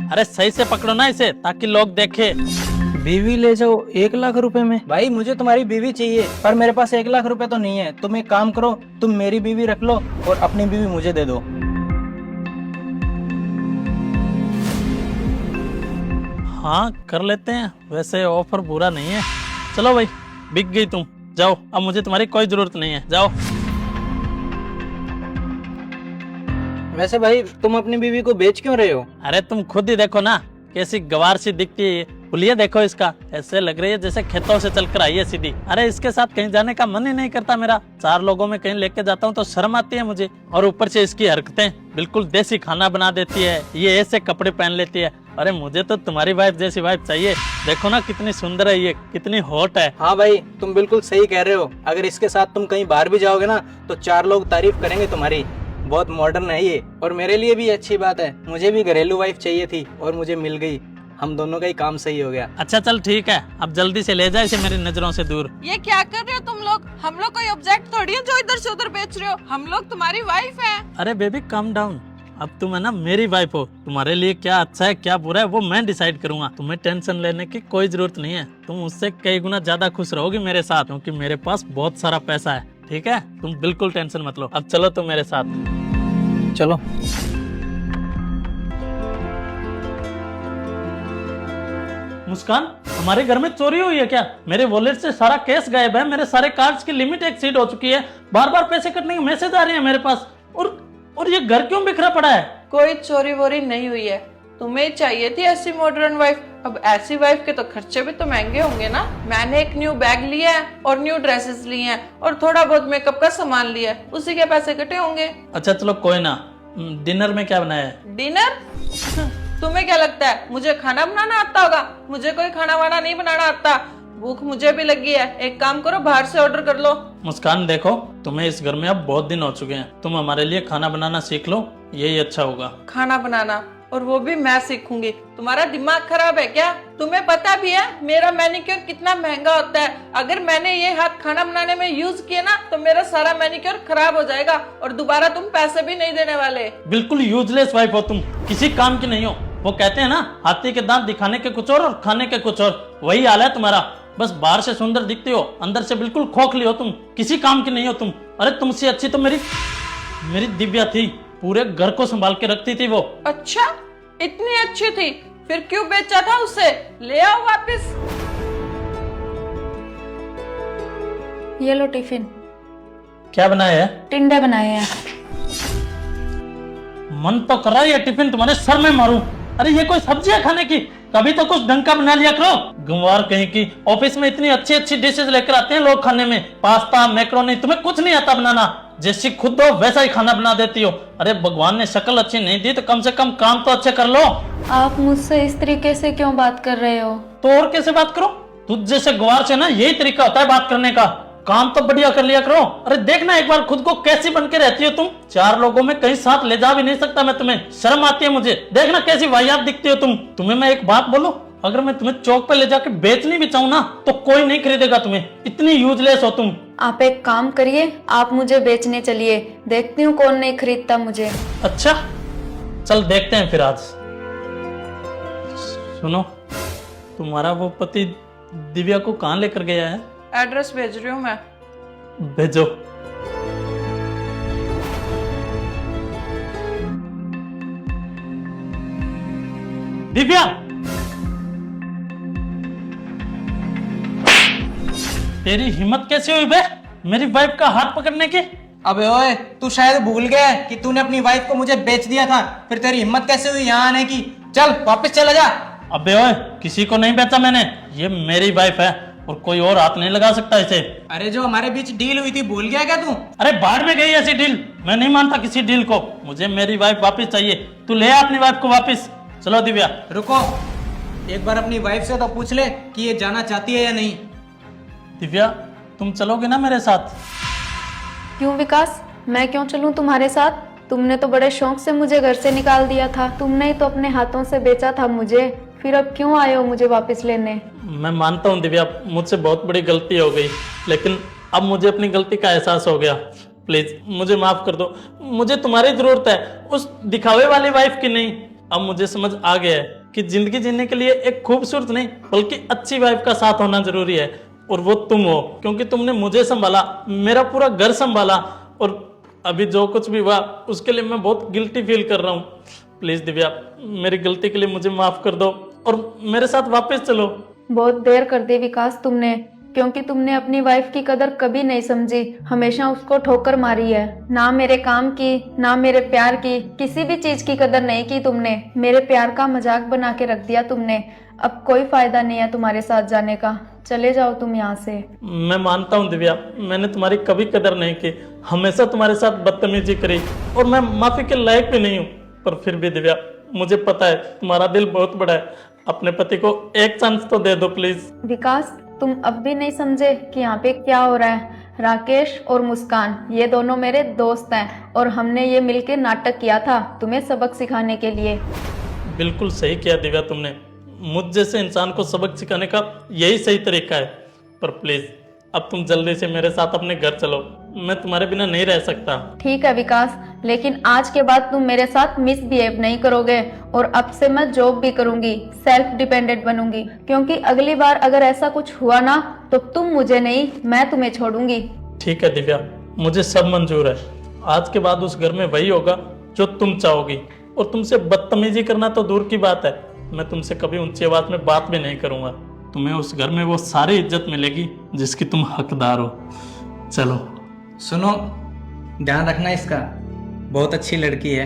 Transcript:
अरे सही से पकड़ो ना इसे ताकि लोग देखे। बीवी ले जाओ 1 लाख रुपए में? भाई मुझे तुम्हारी बीवी चाहिए पर मेरे पास 1 लाख रुपए तो नहीं है। तुम एक काम करो, तुम मेरी बीवी रख लो और अपनी बीवी मुझे दे दो। हाँ कर लेते हैं, वैसे ऑफर बुरा नहीं है। चलो भाई, बिक गई तुम, जाओ, अब मुझे तुम्हारी कोई जरूरत नहीं है, जाओ। वैसे भाई तुम अपनी बीवी को बेच क्यों रहे हो? अरे तुम खुद ही देखो ना, कैसी गवार सी दिखती है ये। पुलिया देखो इसका, ऐसे लग रही है जैसे खेतों से चलकर आई है सीधी। अरे इसके साथ कहीं जाने का मन ही नहीं करता मेरा। 4 लोगों में कहीं लेके जाता हूँ तो शर्म आती है मुझे। और ऊपर से इसकी हरकतें, बिल्कुल देसी खाना बना देती है, ये ऐसे कपड़े पहन लेती है। अरे मुझे तो तुम्हारी वाइफ जैसी वाइफ चाहिए। देखो ना कितनी सुंदर है ये, कितनी हॉट है। हाँ भाई तुम बिल्कुल सही कह रहे हो। अगर इसके साथ तुम कहीं बाहर भी जाओगे ना तो 4 लोग तारीफ करेंगे तुम्हारी। बहुत मॉडर्न है ये। और मेरे लिए भी अच्छी बात है, मुझे भी घरेलू वाइफ चाहिए थी और मुझे मिल गई। हम दोनों का ही काम सही हो गया। अच्छा चल ठीक है, अब जल्दी से ले जा इसे मेरी नजरों से दूर। ये क्या कर रहे हो तुम लोग? हम लोग कोई ऑब्जेक्ट थोड़ी है जो इधर से उधर बेच रहे हो। हम लोग तुम्हारी वाइफ है। अरे बेबी काम डाउन, अब तुम है ना मेरी वाइफ हो। तुम्हारे लिए क्या अच्छा है क्या बुरा है वो मैं डिसाइड करूंगा। तुम्हें टेंशन लेने की कोई जरूरत नहीं है। तुम उससे कई गुना ज्यादा खुश रहोगी मेरे साथ, क्योंकि मेरे पास बहुत सारा पैसा है। ठीक है, तुम बिल्कुल टेंशन मत लो। अब चलो तुम मेरे साथ चलो। मुस्कान, हमारे घर में चोरी हुई है क्या? मेरे वॉलेट से सारा कैश गायब है, मेरे सारे कार्ड्स की लिमिट एक्सीड हो चुकी है, बार बार पैसे कटने के मैसेज आ रहे हैं मेरे पास। और ये घर क्यों बिखरा पड़ा है? कोई चोरी वोरी नहीं हुई है। तुम्हें चाहिए थी ऐसी मॉडर्न वाइफ। अब ऐसी वाइफ के तो खर्चे भी तो महंगे होंगे ना। मैंने एक न्यू बैग लिया है और न्यू ड्रेसेस लिए हैं और थोड़ा बहुत मेकअप का सामान लिया है, उसी के पैसे कटे होंगे। अच्छा चलो कोई ना। डिनर में क्या बनाया है? डिनर? तुम्हें क्या लगता है मुझे खाना बनाना आता होगा? मुझे कोई खाना वाना नहीं बनाना आता। भूख मुझे भी लगी है, एक काम करो बाहर से ऑर्डर कर लो। मुस्कान देखो, तुम्हें इस घर में अब बहुत दिन हो चुके हैं, तुम हमारे लिए खाना बनाना सीख लो, यही अच्छा होगा। खाना बनाना? और वो भी मैं सीखूंगी? तुम्हारा दिमाग खराब है क्या? तुम्हें पता भी है मेरा मैनिक्योर कितना महंगा होता है। अगर मैंने ये हाथ खाना बनाने में यूज किए ना तो मेरा सारा मैनिक्योर खराब हो जाएगा और दोबारा तुम पैसे भी नहीं देने वाले। बिल्कुल यूजलेस वाइफ हो तुम, किसी काम की नहीं हो। वो कहते हैं ना, हाथी के दांत दिखाने के कुछ और खाने के कुछ और, वही हाल है तुम्हारा। बस बाहर से सुंदर दिखती हो, अंदर से बिल्कुल खोखली हो तुम, किसी काम की नहीं हो तुम। अरे तुमसे अच्छी तो मेरी दिव्या थी, पूरे घर को संभाल के रखती थी वो। अच्छा, इतनी अच्छी थी, फिर क्यों बेचा था उसे? ले आओ वापस। ये लो टिफिन। क्या बनाया है? टिंडे बनाए हैं। मन तो कर रहा है ये टिफिन तुम्हारे सर में मारूं। अरे ये कोई सब्जी है खाने की? कभी तो कुछ ढंग का बना लिया करो। गंवार कहीं की, ऑफिस में इतनी अच्छी अच्छी डिशेज लेकर आते हैं लोग खाने में, पास्ता मैक्रोनी, तुम्हें कुछ नहीं आता बनाना। जैसी खुद हो वैसा ही खाना बना देती हो। अरे भगवान ने शक्ल अच्छी नहीं दी तो कम से कम काम तो अच्छे कर लो। आप मुझसे इस तरीके से क्यों बात कर रहे हो? तो और कैसे बात करो? तुझ जैसे गंवार से ना यही तरीका होता है बात करने का। काम तो बढ़िया कर लिया करो। अरे देखना एक बार खुद को कैसी बन के रहती हो तुम। 4 लोगों में कहीं साथ ले जा भी नहीं सकता मैं तुम्हें, शर्म आती है मुझे। देखना कैसी वाहियात दिखती हो तुम। तुम्हें मैं एक बात बोलूं, अगर मैं तुम्हें चौक पे ले जाके बेचनी भी चाहूँ ना तो कोई नहीं खरीदेगा तुम्हें, इतनी यूजलेस हो तुम। आप एक काम करिए, आप मुझे बेचने चलिए, देखती हूँ कौन नहीं खरीदता मुझे। अच्छा चल देखते हैं फिर आज। सुनो, तुम्हारा वो पति दिव्या को कहाँ लेकर गया है? एड्रेस भेज रही हूँ मैं। भेजो। दिव्या, तेरी हिम्मत कैसे हुई बे मेरी वाइफ का हाथ पकड़ने की? अबे ओए, तू शायद भूल गया है कि तूने अपनी वाइफ को मुझे बेच दिया था। फिर तेरी हिम्मत कैसे हुई यहाँ आने की? चल वापस चला जा। अबे ओए, किसी को नहीं बेचा मैंने, ये मेरी वाइफ है और कोई और हाथ नहीं लगा सकता इसे। अरे जो हमारे बीच डील हुई थी भूल गया क्या तू? अरे बाहर में गई ऐसी डील, मैं नहीं मानता किसी डील को। मुझे मेरी वाइफ वापस चाहिए। तू ले आ अपनी वाइफ को वापस। चलो दिव्या। रुको, एक बार अपनी वाइफ से तो पूछ ले कि ये जाना चाहती है या नहीं। दिव्या, तुम चलोगे ना मेरे साथ? क्यों विकास, मैं क्यों चलूं तुम्हारे साथ? तुमने तो बड़े शौक से मुझे घर से निकाल दिया था, तुमने ही तो अपने हाथों से बेचा था मुझे, फिर अब क्यों आए हो मुझे वापस लेने? मैं मानता हूँ दिव्या, मुझसे बहुत बड़ी गलती हो गई, लेकिन अब मुझे अपनी गलती का एहसास हो गया। प्लीज मुझे माफ कर दो। मुझे तुम्हारी जरूरत है, उस दिखावे वाली वाइफ की नहीं। अब मुझे समझ आ गया है कि जिंदगी जीने के लिए एक खूबसूरत नहीं बल्कि अच्छी वाइफ का साथ होना जरूरी है, और वो तुम हो, क्योंकि तुमने मुझे संभाला, मेरा पूरा घर संभाला, और अभी जो कुछ भी हुआ उसके लिए मैं बहुत गिल्टी फील कर रहा हूँ। प्लीज दिव्या, मेरी गलती के लिए मुझे माफ कर दो और मेरे साथ वापस चलो। बहुत देर कर दी विकास तुमने, क्योंकि तुमने अपनी वाइफ की कदर कभी नहीं समझी, हमेशा उसको ठोकर मारी है। ना मेरे काम की, ना मेरे प्यार की, किसी भी चीज की कदर नहीं की तुमने। मेरे प्यार का मजाक बना के रख दिया तुमने। अब कोई फायदा नहीं है तुम्हारे साथ जाने का, चले जाओ तुम यहाँ से। मैं मानता हूँ दिव्या, मैंने तुम्हारी कभी कदर नहीं की, हमेशा तुम्हारे साथ बदतमीजी करी, और मैं माफी के लायक भी नहीं हूँ। पर फिर भी दिव्या, मुझे पता है तुम्हारा दिल बहुत बड़ा है, अपने पति को एक चांस तो दे दो प्लीज। विकास, तुम अब भी नहीं समझे कि यहाँ पे क्या हो रहा है। राकेश और मुस्कान ये दोनों मेरे दोस्त हैं, और हमने ये मिलकर नाटक किया था तुम्हें सबक सिखाने के लिए। बिल्कुल सही किया दिव्या तुमने, मुझ जैसे इंसान को सबक सिखाने का यही सही तरीका है। पर प्लीज अब तुम जल्दी से मेरे साथ अपने घर चलो, मैं तुम्हारे बिना नहीं रह सकता। ठीक है विकास, लेकिन आज के बाद तुम मेरे साथ मिसबिहेव नहीं करोगे, और अब से मैं जॉब भी करूंगी, सेल्फ डिपेंडेंट बनूंगी, क्योंकि अगली बार अगर ऐसा कुछ हुआ ना तो तुम मुझे नहीं, मैं तुम्हें छोड़ूंगी। ठीक है दिव्या, मुझे सब मंजूर है। आज के बाद उस घर में वही होगा जो तुम चाहोगी, और तुमसे बदतमीजी करना तो दूर की बात है, मैं तुमसे कभी ऊंची आवाज में बात भी नहीं करूंगा। तुम्हें उस घर में वो सारी इज्जत मिलेगी जिसकी तुम हकदार हो। चलो। सुनो, ध्यान रखना इसका, बहुत अच्छी लड़की है।